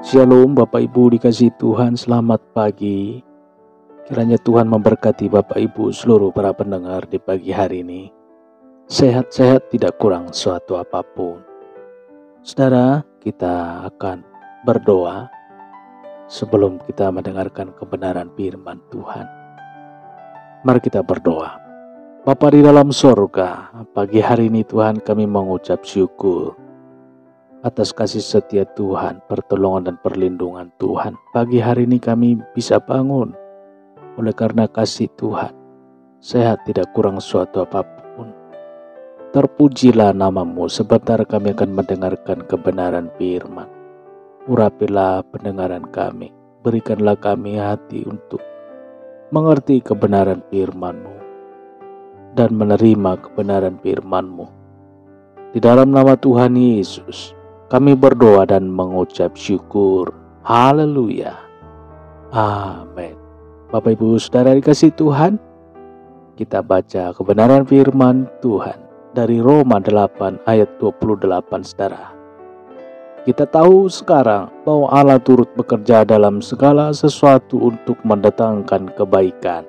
Shalom Bapak Ibu dikasihi Tuhan, selamat pagi. Kiranya Tuhan memberkati Bapak Ibu seluruh para pendengar di pagi hari ini. Sehat-sehat, tidak kurang suatu apapun. Saudara, kita akan berdoa sebelum kita mendengarkan kebenaran firman Tuhan. Mari kita berdoa. Bapa di dalam sorga, pagi hari ini Tuhan kami mengucap syukur atas kasih setia Tuhan, pertolongan dan perlindungan Tuhan. Pagi hari ini kami bisa bangun oleh karena kasih Tuhan. Sehat, tidak kurang suatu apapun. Terpujilah namamu. Sebentar kami akan mendengarkan kebenaran firman. Urapilah pendengaran kami. Berikanlah kami hati untuk mengerti kebenaran firman-Mu dan menerima kebenaran firman-Mu. Di dalam nama Tuhan Yesus kami berdoa dan mengucap syukur. Haleluya. Amin. Bapak Ibu Saudara dikasihi Tuhan, kita baca kebenaran firman Tuhan dari Roma 8 ayat 28 Saudara. Kita tahu sekarang bahwa Allah turut bekerja dalam segala sesuatu untuk mendatangkan kebaikan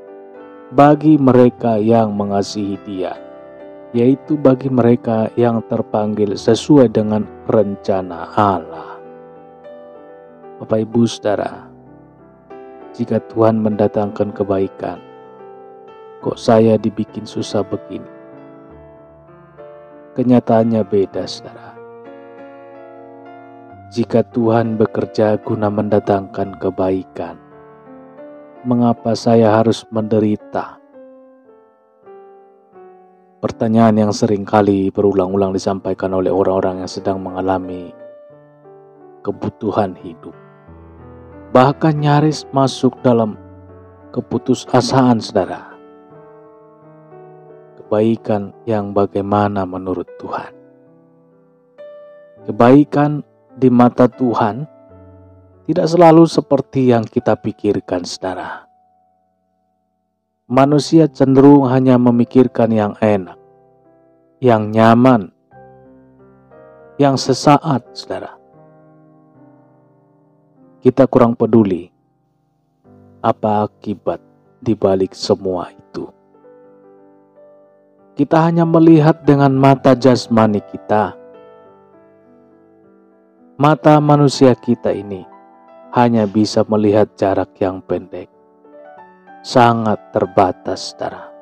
bagi mereka yang mengasihi Dia, yaitu bagi mereka yang terpanggil sesuai dengan rencana Allah. Bapak Ibu Saudara, jika Tuhan mendatangkan kebaikan, kok saya dibikin susah begini? Kenyataannya beda, Saudara. Jika Tuhan bekerja guna mendatangkan kebaikan, mengapa saya harus menderita? Pertanyaan yang sering kali berulang-ulang disampaikan oleh orang-orang yang sedang mengalami kebutuhan hidup. Bahkan nyaris masuk dalam keputusasaan, Saudara. Kebaikan yang bagaimana menurut Tuhan? Kebaikan di mata Tuhan tidak selalu seperti yang kita pikirkan, Saudara. Manusia cenderung hanya memikirkan yang enak, yang nyaman, yang sesaat, Saudara. Kita kurang peduli apa akibat di balik semua itu. Kita hanya melihat dengan mata jasmani kita. Mata manusia kita ini hanya bisa melihat jarak yang pendek. Sangat terbatas, Saudara.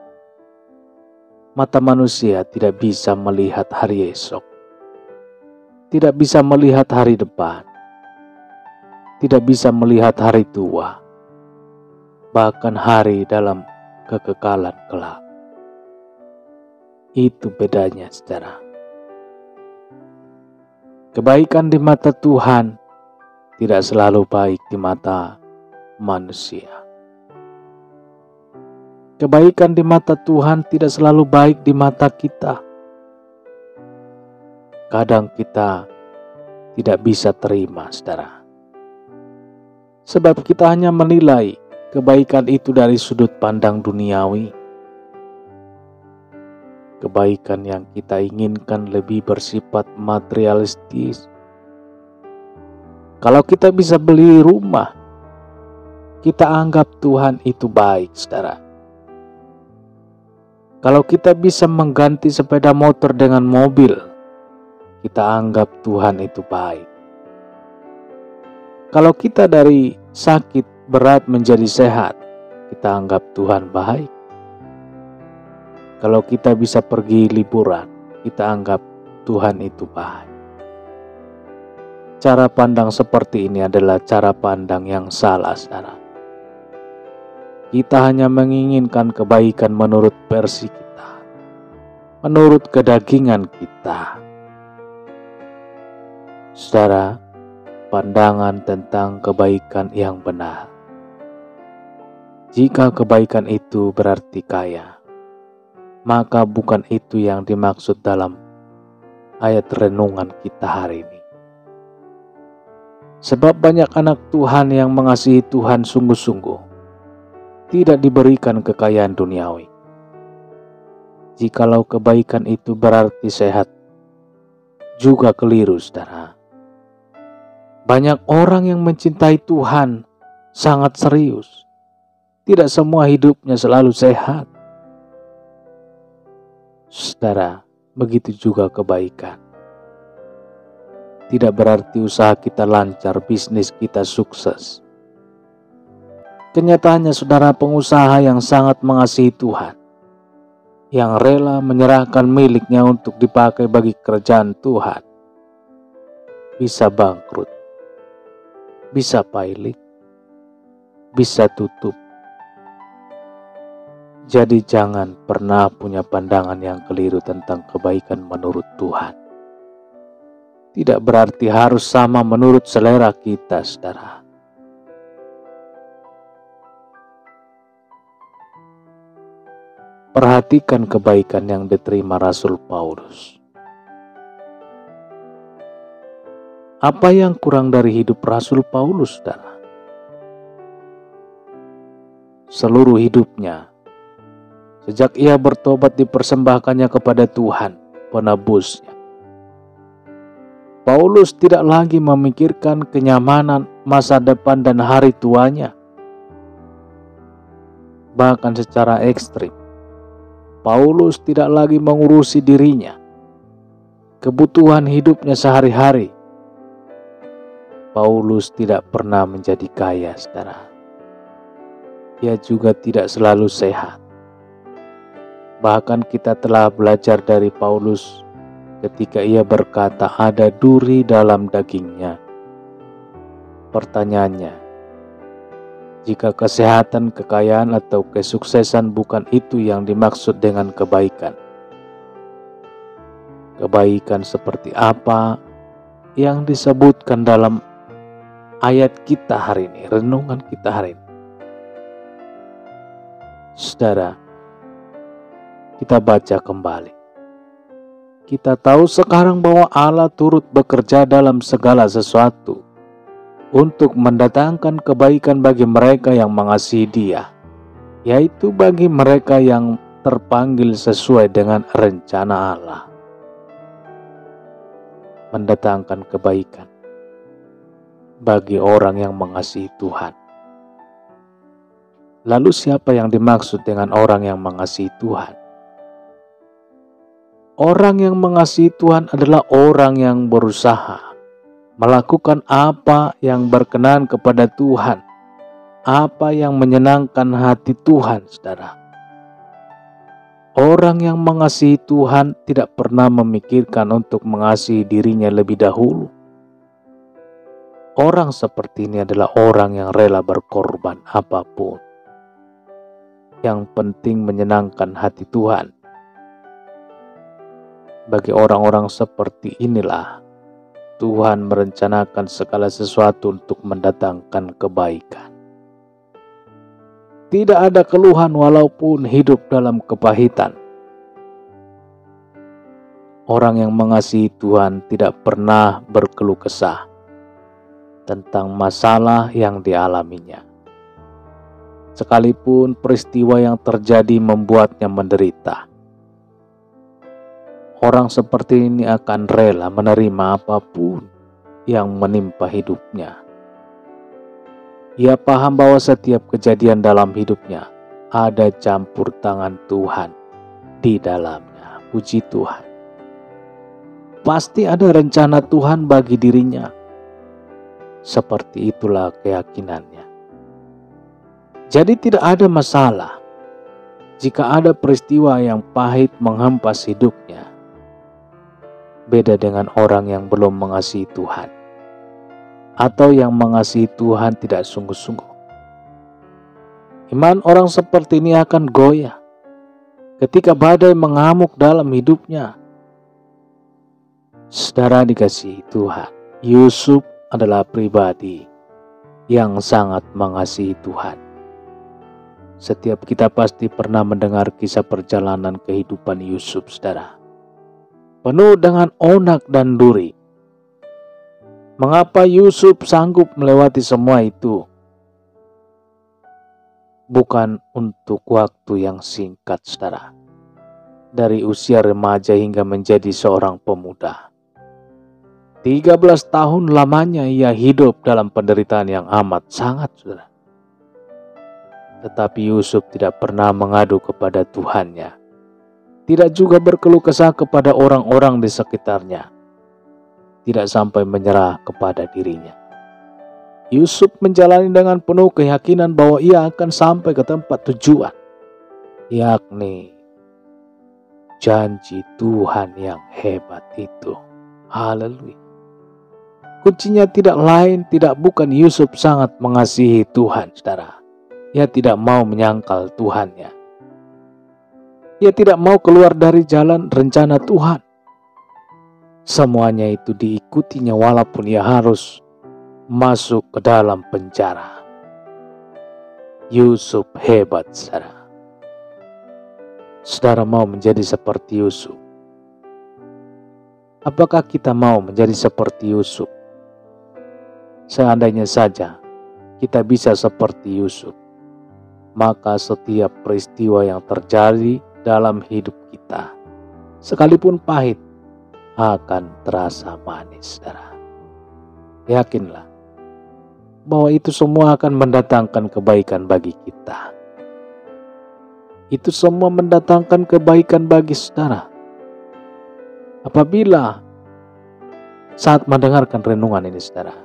Mata manusia tidak bisa melihat hari esok, tidak bisa melihat hari depan, tidak bisa melihat hari tua, bahkan hari dalam kekekalan kelak. Itu bedanya, Saudara. Kebaikan di mata Tuhan tidak selalu baik di mata manusia. Kebaikan di mata Tuhan tidak selalu baik di mata kita. Kadang kita tidak bisa terima, Saudara. Sebab kita hanya menilai kebaikan itu dari sudut pandang duniawi. Kebaikan yang kita inginkan lebih bersifat materialistis. Kalau kita bisa beli rumah, kita anggap Tuhan itu baik, Saudara. Kalau kita bisa mengganti sepeda motor dengan mobil, kita anggap Tuhan itu baik. Kalau kita dari sakit berat menjadi sehat, kita anggap Tuhan baik. Kalau kita bisa pergi liburan, kita anggap Tuhan itu baik. Cara pandang seperti ini adalah cara pandang yang salah, Saudara. Kita hanya menginginkan kebaikan menurut versi kita, menurut kedagingan kita. Saudara, pandangan tentang kebaikan yang benar. Jika kebaikan itu berarti kaya, maka bukan itu yang dimaksud dalam ayat renungan kita hari ini. Sebab banyak anak Tuhan yang mengasihi Tuhan sungguh-sungguh tidak diberikan kekayaan duniawi. Jikalau kebaikan itu berarti sehat, juga keliru, Saudara. Banyak orang yang mencintai Tuhan sangat serius. Tidak semua hidupnya selalu sehat. Saudara, begitu juga kebaikan. Tidak berarti usaha kita lancar, bisnis kita sukses. Kenyataannya saudara, pengusaha yang sangat mengasihi Tuhan, yang rela menyerahkan miliknya untuk dipakai bagi kerajaan Tuhan, bisa bangkrut, bisa pailit, bisa tutup. Jadi jangan pernah punya pandangan yang keliru tentang kebaikan menurut Tuhan. Tidak berarti harus sama menurut selera kita, saudara. Perhatikan kebaikan yang diterima Rasul Paulus. Apa yang kurang dari hidup Rasul Paulus, saudara? Seluruh hidupnya, sejak ia bertobat dipersembahkannya kepada Tuhan, penebusnya. Paulus tidak lagi memikirkan kenyamanan masa depan dan hari tuanya. Bahkan secara ekstrim, Paulus tidak lagi mengurusi dirinya, kebutuhan hidupnya sehari-hari. Paulus tidak pernah menjadi kaya, saudara. Ia juga tidak selalu sehat. Bahkan kita telah belajar dari Paulus ketika ia berkata ada duri dalam dagingnya. Pertanyaannya, jika kesehatan, kekayaan, atau kesuksesan bukan itu yang dimaksud dengan kebaikan, kebaikan seperti apa yang disebutkan dalam ayat kita hari ini, renungan kita hari ini? Saudara, kita baca kembali. Kita tahu sekarang bahwa Allah turut bekerja dalam segala sesuatu untuk mendatangkan kebaikan bagi mereka yang mengasihi Dia, yaitu bagi mereka yang terpanggil sesuai dengan rencana Allah. Mendatangkan kebaikan bagi orang yang mengasihi Tuhan. Lalu siapa yang dimaksud dengan orang yang mengasihi Tuhan? Orang yang mengasihi Tuhan adalah orang yang berusaha melakukan apa yang berkenan kepada Tuhan, apa yang menyenangkan hati Tuhan, saudara. Orang yang mengasihi Tuhan tidak pernah memikirkan untuk mengasihi dirinya lebih dahulu. Orang seperti ini adalah orang yang rela berkorban apapun. Yang penting menyenangkan hati Tuhan. Bagi orang-orang seperti inilah Tuhan merencanakan segala sesuatu untuk mendatangkan kebaikan. Tidak ada keluhan walaupun hidup dalam kepahitan. Orang yang mengasihi Tuhan tidak pernah berkeluh kesah tentang masalah yang dialaminya. Sekalipun peristiwa yang terjadi membuatnya menderita, orang seperti ini akan rela menerima apapun yang menimpa hidupnya. Ia paham bahwa setiap kejadian dalam hidupnya ada campur tangan Tuhan di dalamnya. Puji Tuhan. Pasti ada rencana Tuhan bagi dirinya. Seperti itulah keyakinannya. Jadi tidak ada masalah jika ada peristiwa yang pahit menghempas hidupnya. Beda dengan orang yang belum mengasihi Tuhan, atau yang mengasihi Tuhan tidak sungguh-sungguh. Iman orang seperti ini akan goyah ketika badai mengamuk dalam hidupnya. Saudara dikasihi Tuhan, Yusuf adalah pribadi yang sangat mengasihi Tuhan. Setiap kita pasti pernah mendengar kisah perjalanan kehidupan Yusuf, saudara. Penuh dengan onak dan duri. Mengapa Yusuf sanggup melewati semua itu? Bukan untuk waktu yang singkat, saudara. Dari usia remaja hingga menjadi seorang pemuda. 13 tahun lamanya ia hidup dalam penderitaan yang amat sangat, saudara. Tetapi Yusuf tidak pernah mengadu kepada Tuhannya. Tidak juga berkeluh kesah kepada orang-orang di sekitarnya. Tidak sampai menyerah kepada dirinya. Yusuf menjalani dengan penuh keyakinan bahwa ia akan sampai ke tempat tujuan, yakni janji Tuhan yang hebat itu. Haleluya. Kuncinya bukan Yusuf sangat mengasihi Tuhan, saudara. Ia tidak mau menyangkal Tuhannya. Ia tidak mau keluar dari jalan rencana Tuhan. Semuanya itu diikutinya walaupun ia harus masuk ke dalam penjara. Yusuf hebat, saudara. Saudara mau menjadi seperti Yusuf? Apakah kita mau menjadi seperti Yusuf? Seandainya saja kita bisa seperti Yusuf, maka setiap peristiwa yang terjadi dalam hidup kita, sekalipun pahit, akan terasa manis, saudara. Yakinlah bahwa itu semua akan mendatangkan kebaikan bagi kita. Itu semua mendatangkan kebaikan bagi saudara. Apabila saat mendengarkan renungan ini, saudara,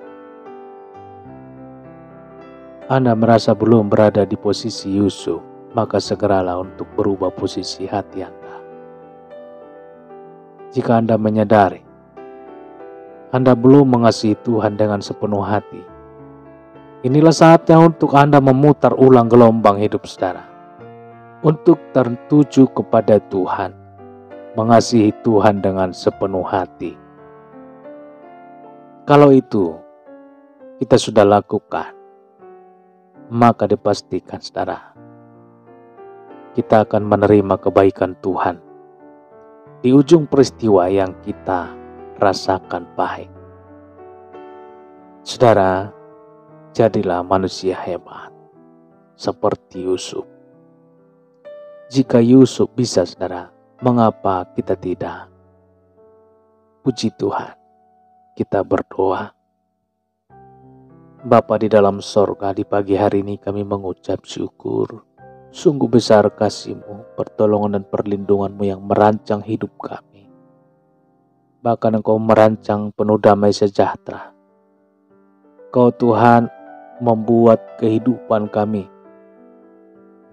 Anda merasa belum berada di posisi Yusuf, maka segeralah untuk berubah posisi hati Anda. Jika Anda menyadari Anda belum mengasihi Tuhan dengan sepenuh hati, inilah saatnya untuk Anda memutar ulang gelombang hidup saudara, untuk tertuju kepada Tuhan, mengasihi Tuhan dengan sepenuh hati. Kalau itu kita sudah lakukan, maka dipastikan, saudara, kita akan menerima kebaikan Tuhan di ujung peristiwa yang kita rasakan pahit. Saudara, jadilah manusia hebat seperti Yusuf. Jika Yusuf bisa, saudara, mengapa kita tidak? Puji Tuhan, kita berdoa. Bapa di dalam sorga, di pagi hari ini kami mengucap syukur. Sungguh besar kasih-Mu, pertolongan dan perlindungan-Mu yang merancang hidup kami. Bahkan Engkau merancang penuh damai sejahtera. Kau Tuhan membuat kehidupan kami,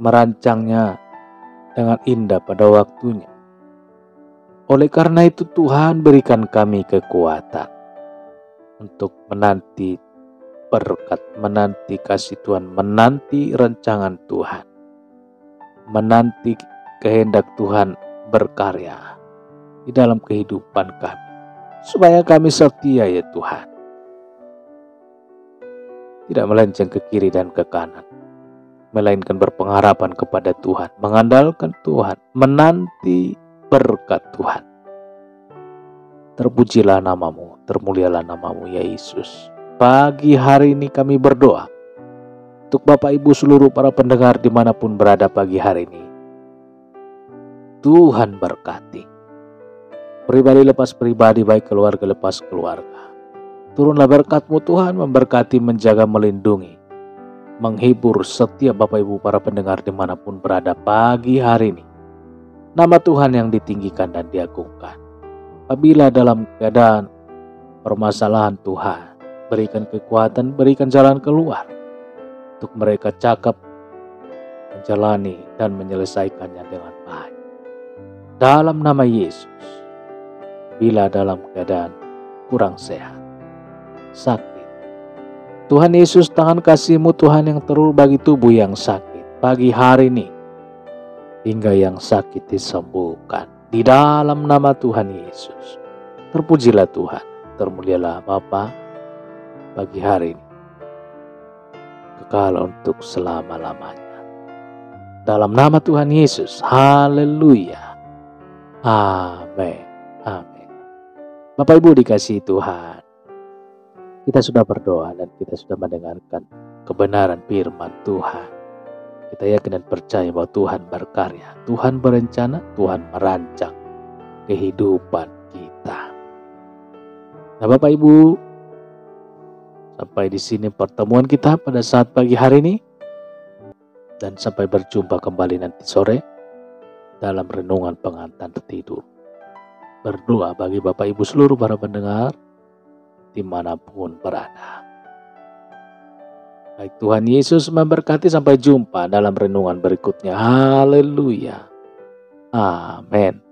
merancangnya dengan indah pada waktunya. Oleh karena itu Tuhan, berikan kami kekuatan untuk menanti berkat, menanti kasih Tuhan, menanti rancangan Tuhan, menanti kehendak Tuhan berkarya di dalam kehidupan kami, supaya kami setia, ya Tuhan, tidak melenceng ke kiri dan ke kanan, melainkan berpengharapan kepada Tuhan, mengandalkan Tuhan, menanti berkat Tuhan. Terpujilah nama-Mu, termulialah nama-Mu, ya Yesus. Pagi hari ini kami berdoa untuk Bapak Ibu seluruh para pendengar dimanapun berada pagi hari ini. Tuhan berkati. Pribadi lepas pribadi, baik keluarga lepas keluarga. Turunlah berkat-Mu Tuhan, memberkati, menjaga, melindungi, menghibur setiap Bapak Ibu para pendengar dimanapun berada pagi hari ini. Nama Tuhan yang ditinggikan dan diagungkan. Apabila dalam keadaan permasalahan, Tuhan berikan kekuatan, berikan jalan keluar untuk mereka cakap menjalani dan menyelesaikannya dengan baik. Dalam nama Yesus, bila dalam keadaan kurang sehat, sakit, Tuhan Yesus, tangan kasih-Mu Tuhan yang terus bagi tubuh yang sakit pagi hari ini, hingga yang sakit disembuhkan di dalam nama Tuhan Yesus. Terpujilah Tuhan, termulialah Bapa pagi hari ini, kekal untuk selama-lamanya. Dalam nama Tuhan Yesus, haleluya, amin, amin. Bapak Ibu dikasihi Tuhan, kita sudah berdoa dan kita sudah mendengarkan kebenaran firman Tuhan. Kita yakin dan percaya bahwa Tuhan berkarya, Tuhan berencana, Tuhan merancang kehidupan kita. Nah Bapak Ibu, sampai di sini pertemuan kita pada saat pagi hari ini. Dan sampai berjumpa kembali nanti sore dalam renungan pengantar tidur. Berdoa bagi Bapak Ibu seluruh para pendengar dimanapun berada. Baik, Tuhan Yesus memberkati. Sampai jumpa dalam renungan berikutnya. Haleluya. Amin.